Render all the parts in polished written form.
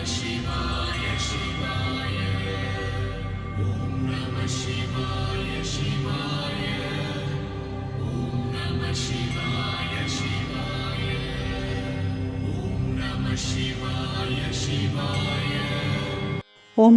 ഓം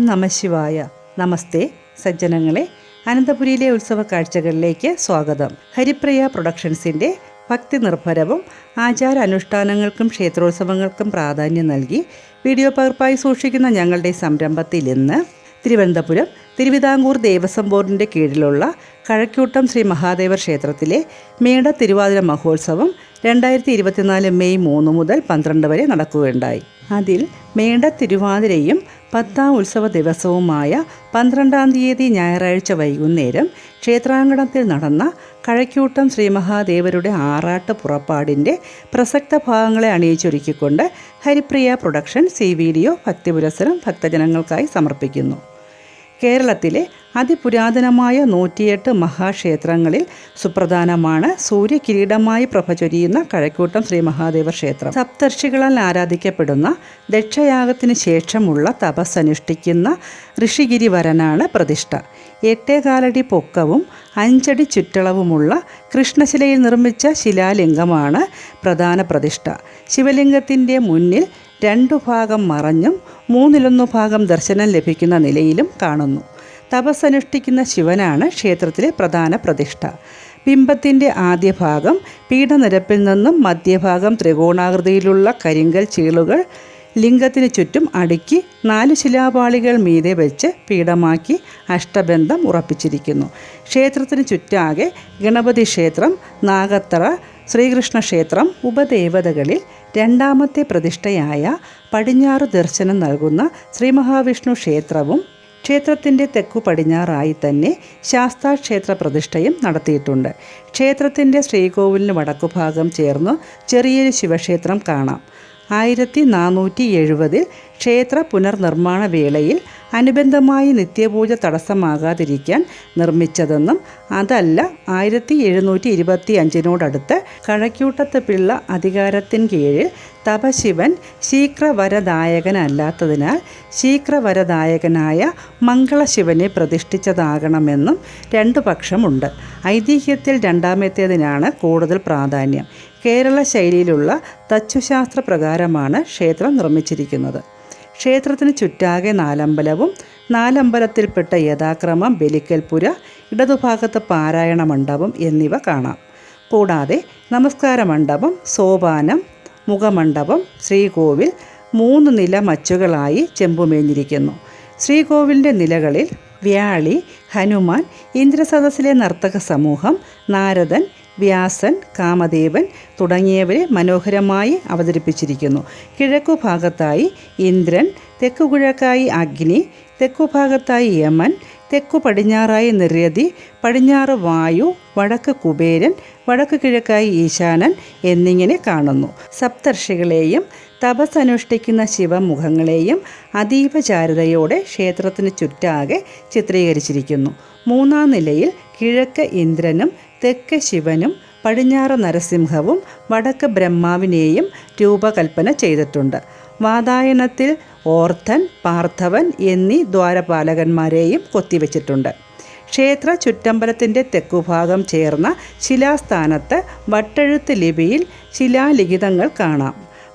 നമഃ ശിവായ. നമസ്തേ സജ്ജനങ്ങളെ, അനന്തപുരിയിലെ ഉത്സവ കാഴ്ചകളിലേക്ക് സ്വാഗതം. ഹരിപ്രിയ പ്രൊഡക്ഷൻസിൻ്റെ ഭക്തി നിർഭരവും ആചാര അനുഷ്ഠാനങ്ങൾക്കും ക്ഷേത്രോത്സവങ്ങൾക്കും പ്രാധാന്യം നൽകി വീഡിയോ പകർപ്പായി സൂക്ഷിക്കുന്ന ഞങ്ങളുടെ സംരംഭത്തിൽ ഇന്ന് തിരുവനന്തപുരം തിരുവിതാംകൂർ ദേവസ്വം ബോർഡിൻ്റെ കീഴിലുള്ള കഴക്കൂട്ടം ശ്രീ മഹാദേവർ ക്ഷേത്രത്തിലെ മേട തിരുവാതിര മഹോത്സവം 2024 മെയ് 3 മുതൽ 12 വരെ നടക്കുകയുണ്ടായി. അതിൽ മേട തിരുവാതിരയും 10ാം ഉത്സവ ദിവസവുമായ 12-ാം തീയതി ഞായറാഴ്ച വൈകുന്നേരം ക്ഷേത്രാങ്കണത്തിൽ നടന്ന കഴക്കൂട്ടം ശ്രീ മഹാദേവരുടെ ആറാട്ട് പുറപ്പാടിൻ്റെ പ്രസക്ത ഭാഗങ്ങളെ അണിയിച്ചൊരുക്കിക്കൊണ്ട് ഹരിപ്രിയ പ്രൊഡക്ഷൻസ് ഈ വീഡിയോ ഭക്തിപുരസ്സരം ഭക്തജനങ്ങൾക്കായി സമർപ്പിക്കുന്നു. കേരളത്തിലെ അതിപുരാതനമായ 108 മഹാക്ഷേത്രങ്ങളിൽ സുപ്രധാനമാണ് സൂര്യകിരീടമായി പ്രഭ ചൊരിയുന്ന കഴക്കൂട്ടം ശ്രീ മഹാദേവ ക്ഷേത്രം. സപ്തർഷികളാൽ ആരാധിക്കപ്പെടുന്ന ദക്ഷയാഗത്തിന് ശേഷമുള്ള തപസ്സനുഷ്ഠിക്കുന്ന ഋഷിഗിരിവരനാണ് പ്രതിഷ്ഠ. 8.4 അടി പൊക്കവും 5 അടി ചുറ്റളവുമുള്ള കൃഷ്ണശിലയിൽ നിർമ്മിച്ച ശിലാലിംഗമാണ് പ്രധാന പ്രതിഷ്ഠ. ശിവലിംഗത്തിൻ്റെ മുന്നിൽ 2 ഭാഗം മറഞ്ഞും 1/3 ഭാഗം ദർശനം ലഭിക്കുന്ന നിലയിലും കാണുന്നു. തപസ്സനുഷ്ഠിക്കുന്ന ശിവനാണ് ക്ഷേത്രത്തിലെ പ്രധാന പ്രതിഷ്ഠ. ബിംബത്തിൻ്റെ ആദ്യ ഭാഗം പീഠനിരപ്പിൽ നിന്നും മധ്യഭാഗം ത്രികോണാകൃതിയിലുള്ള കരിങ്കൽ ചീളുകൾ ലിംഗത്തിന് ചുറ്റും അടുക്കി 4 ശിലാപാളികൾ മീതെ വെച്ച് പീഠമാക്കി അഷ്ടബന്ധം ഉറപ്പിച്ചിരിക്കുന്നു. ക്ഷേത്രത്തിന് ചുറ്റാകെ ഗണപതി ക്ഷേത്രം, നാഗത്തറ, ശ്രീകൃഷ്ണ ക്ഷേത്രം, ഉപദേവതകളിൽ 2ാമത്തെ പ്രതിഷ്ഠയായ പടിഞ്ഞാറ് ദർശനം നൽകുന്ന ശ്രീ മഹാവിഷ്ണു ക്ഷേത്രവും ക്ഷേത്രത്തിൻ്റെ തെക്കു പടിഞ്ഞാറായി തന്നെ ശാസ്താ ക്ഷേത്ര പ്രതിഷ്ഠയും നടത്തിയിട്ടുണ്ട്. ക്ഷേത്രത്തിൻ്റെ ശ്രീകോവിലിന് വടക്കുഭാഗം ചേർന്ന് ചെറിയൊരു ശിവക്ഷേത്രം കാണാം. 1470 ക്ഷേത്ര പുനർനിർമ്മാണ വേളയിൽ അനുബന്ധമായി നിത്യപൂജ തടസ്സമാകാതിരിക്കാൻ നിർമ്മിച്ചതെന്നും അതല്ല 1725 കഴക്കൂട്ടത്ത് പിള്ള അധികാരത്തിന് കീഴിൽ തപശിവൻ ശീഘ്രവരദായകനല്ലാത്തതിനാൽ ശീഘ്രവരദായകനായ മംഗളശിവനെ പ്രതിഷ്ഠിച്ചതാകണമെന്നും 2 പക്ഷമുണ്ട്. ഐതിഹ്യത്തിൽ 2ാമത്തേതിനാണ് കൂടുതൽ പ്രാധാന്യം. കേരള ശൈലിയിലുള്ള തച്ചുശാസ്ത്ര പ്രകാരമാണ് ക്ഷേത്രം നിർമ്മിച്ചിരിക്കുന്നത്. ക്ഷേത്രത്തിന് ചുറ്റാകെ 4 അമ്പലവും 4 അമ്പലത്തിൽപ്പെട്ട യഥാക്രമം ബലിക്കൽപുര, ഇടതുഭാഗത്ത് പാരായണ മണ്ഡപം എന്നിവ കാണാം. കൂടാതെ നമസ്കാര മണ്ഡപം, സോപാനം, മുഖമണ്ഡപം, ശ്രീകോവിൽ 3 നില മച്ചുകളായി ചെമ്പുമേഞ്ഞിരിക്കുന്നു. ശ്രീകോവിലിൻ്റെ നിലകളിൽ വ്യാളി, ഹനുമാൻ, ഇന്ദ്രസദസ്സിലെ നർത്തക സമൂഹം, നാരദൻ, വ്യാസൻ, കാമദേവൻ തുടങ്ങിയവരെ മനോഹരമായി അവതരിപ്പിച്ചിരിക്കുന്നു. കിഴക്കുഭാഗത്തായി ഇന്ദ്രൻ, തെക്കുകിഴക്കായി അഗ്നി, തെക്കുഭാഗത്തായി യമൻ, തെക്കു പടിഞ്ഞാറായി നിര്യതി, പടിഞ്ഞാറ് വായു, വടക്ക് കുബേരൻ, വടക്ക് കിഴക്കായി ഈശാനൻ എന്നിങ്ങനെ കാണുന്നു. സപ്തർഷികളെയും തപസ്സനുഷ്ഠിക്കുന്ന ശിവമുഖങ്ങളെയും അതീവ ചാരുതയോടെ ക്ഷേത്രത്തിന് ചുറ്റാകെ ചിത്രീകരിച്ചിരിക്കുന്നു. 3ാം നിലയിൽ കിഴക്ക് ഇന്ദ്രനും തെക്ക് ശിവനും പടിഞ്ഞാറ് നരസിംഹവും വടക്ക് ബ്രഹ്മാവിനെയും രൂപകൽപ്പന ചെയ്തിട്ടുണ്ട്. വാതായനത്തിൽ ഓർദ്ധൻ, പാർത്ഥവൻ എന്നീ ദ്വാരപാലകന്മാരെയും കൊത്തിവെച്ചിട്ടുണ്ട്. ക്ഷേത്ര ചുറ്റമ്പലത്തിൻ്റെ തെക്കുഭാഗം ചേർന്ന ശിലാസ്ഥാനത്ത് വട്ടെഴുത്ത് ലിപിയിൽ ശിലാലിഖിതങ്ങൾ കാണാം.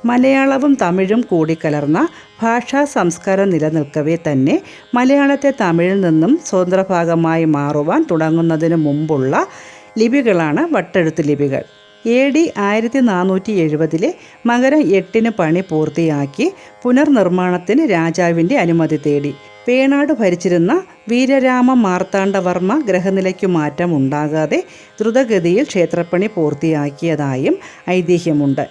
മലയാളവും തമിഴും കൂടിക്കലർന്ന ഭാഷാ സംസ്കാരം നിലനിൽക്കവേ തന്നെ മലയാളത്തെ തമിഴിൽ നിന്നും സ്വതന്ത്രഭാഗമായി മാറുവാൻ തുടങ്ങുന്നതിന് മുമ്പുള്ള ലിപികളാണ് വട്ടെഴുത്ത് ലിപികൾ. AD 1470 മകരം 8 പണി പൂർത്തിയാക്കി പുനർനിർമ്മാണത്തിന് രാജാവിൻ്റെ അനുമതി തേടി. വേണാട് ഭരിച്ചിരുന്ന വീരരാമ മാർത്താണ്ഡവർമ്മ ഗ്രഹനിലയ്ക്കു മാറ്റം ഉണ്ടാകാതെ ദ്രുതഗതിയിൽ ക്ഷേത്രപ്പണി പൂർത്തിയാക്കിയതായും ഐതിഹ്യമുണ്ട്.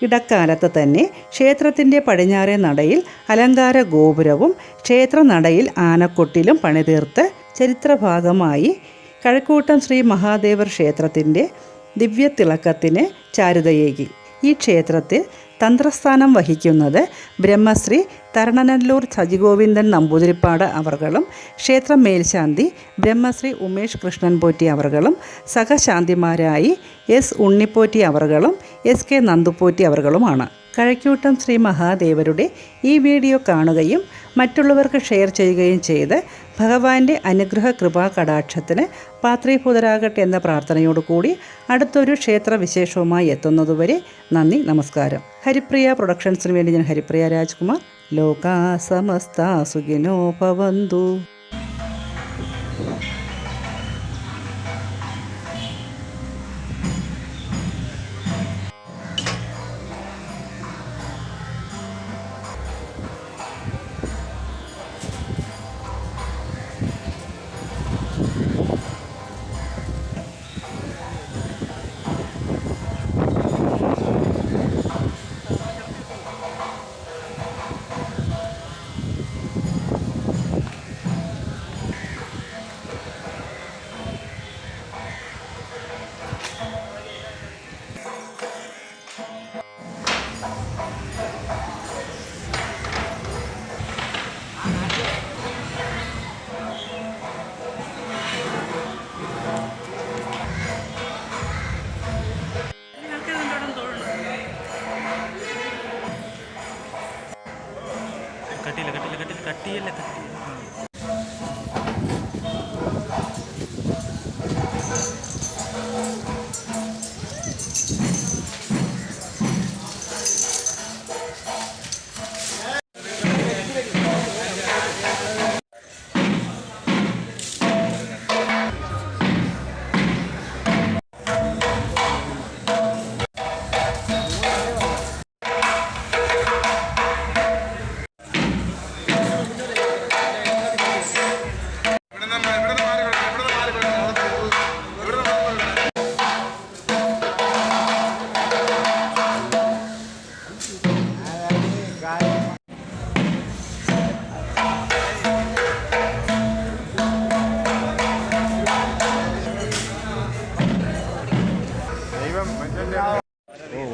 ഇടക്കാലത്ത് തന്നെ ക്ഷേത്രത്തിൻ്റെ പടിഞ്ഞാറേ നടയിൽ അലങ്കാര ഗോപുരവും ക്ഷേത്രനടയിൽ ആനക്കൊട്ടിലും പണിതീർത്ത് ചരിത്രഭാഗമായി കഴക്കൂട്ടം ശ്രീ മഹാദേവർ ക്ഷേത്രത്തിൻ്റെ ദിവ്യതിളക്കത്തിന് ചാരുതയേകി. ഈ ക്ഷേത്രത്തിൽ തന്ത്രസ്ഥാനം വഹിക്കുന്നത് ബ്രഹ്മശ്രീ തരണനല്ലൂർ സജിഗോവിന്ദൻ നമ്പൂതിരിപ്പാട് അവർകളും ക്ഷേത്ര മേൽശാന്തി ബ്രഹ്മശ്രീ ഉമേഷ് കൃഷ്ണൻ പോറ്റി അവർകളും സഹശാന്തിമാരായി S ഉണ്ണിപ്പോറ്റി അവർകളും SK നന്ദുപോറ്റി അവർകളുമാണ്. കഴക്കൂട്ടം ശ്രീ മഹാദേവരുടെ ഈ വീഡിയോ കാണുകയും മറ്റുള്ളവർക്ക് ഷെയർ ചെയ്യുകയും ചെയ്ത് ഭഗവാന്റെ അനുഗ്രഹ കൃപാ കടാക്ഷത്തിന് പാത്രീഭൂതരാകട്ടെ എന്ന പ്രാർത്ഥനയോടുകൂടി അടുത്തൊരു ക്ഷേത്രവിശേഷവുമായി എത്തുന്നതുവരെ നന്ദി, നമസ്കാരം. ഹരിപ്രിയ പ്രൊഡക്ഷൻസിന് വേണ്ടി ഞാൻ ഹരിപ്രിയ രാജ്കുമാർ. ലോകാ സമസ്ത സുഖിനോ ഭവന്തു. കട്ടിയല്ല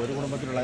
ഒരു കുടുംബത്തിലുള്ള